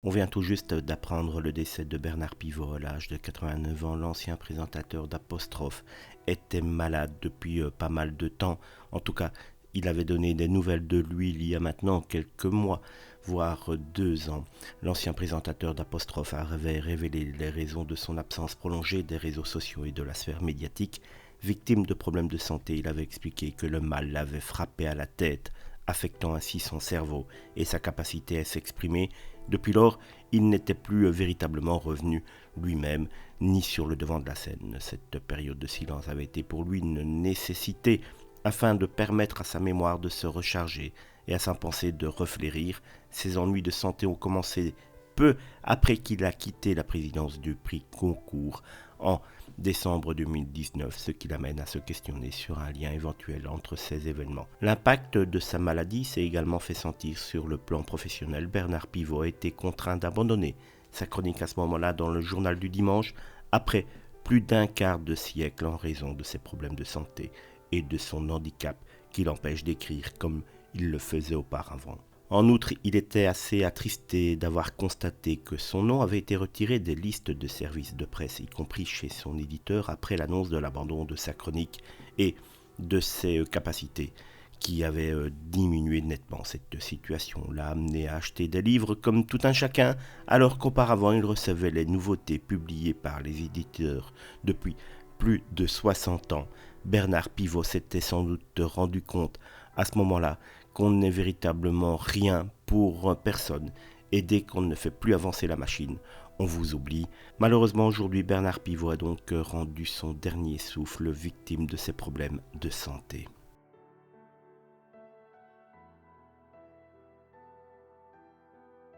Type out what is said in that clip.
On vient tout juste d'apprendre le décès de Bernard Pivot à l'âge de 89 ans. L'ancien présentateur d'Apostrophe était malade depuis pas mal de temps. En tout cas, il avait donné des nouvelles de lui il y a maintenant quelques mois, voire 2 ans. L'ancien présentateur d'Apostrophe avait révélé les raisons de son absence prolongée des réseaux sociaux et de la sphère médiatique. Victime de problèmes de santé, il avait expliqué que le mal l'avait frappé à la tête, affectant ainsi son cerveau et sa capacité à s'exprimer. Depuis lors, il n'était plus véritablement revenu lui-même, ni sur le devant de la scène. Cette période de silence avait été pour lui une nécessité, afin de permettre à sa mémoire de se recharger et à sa pensée de reflérir. Ses ennuis de santé ont commencé peu après qu'il a quitté la présidence du prix Goncourt en décembre 2019, ce qui l'amène à se questionner sur un lien éventuel entre ces événements. L'impact de sa maladie s'est également fait sentir sur le plan professionnel. Bernard Pivot a été contraint d'abandonner sa chronique à ce moment-là dans le journal du dimanche, après plus d'un quart de siècle en raison de ses problèmes de santé et de son handicap qui l'empêche d'écrire comme il le faisait auparavant. En outre, il était assez attristé d'avoir constaté que son nom avait été retiré des listes de services de presse, y compris chez son éditeur, après l'annonce de l'abandon de sa chronique et de ses capacités, qui avaient diminué nettement. Cette situation l'a amené à acheter des livres comme tout un chacun, alors qu'auparavant il recevait les nouveautés publiées par les éditeurs depuis plus de 60 ans. Bernard Pivot s'était sans doute rendu compte à ce moment-là qu'on n'est véritablement rien pour personne, et dès qu'on ne fait plus avancer la machine, on vous oublie. Malheureusement, aujourd'hui, Bernard Pivot a donc rendu son dernier souffle, victime de ses problèmes de santé.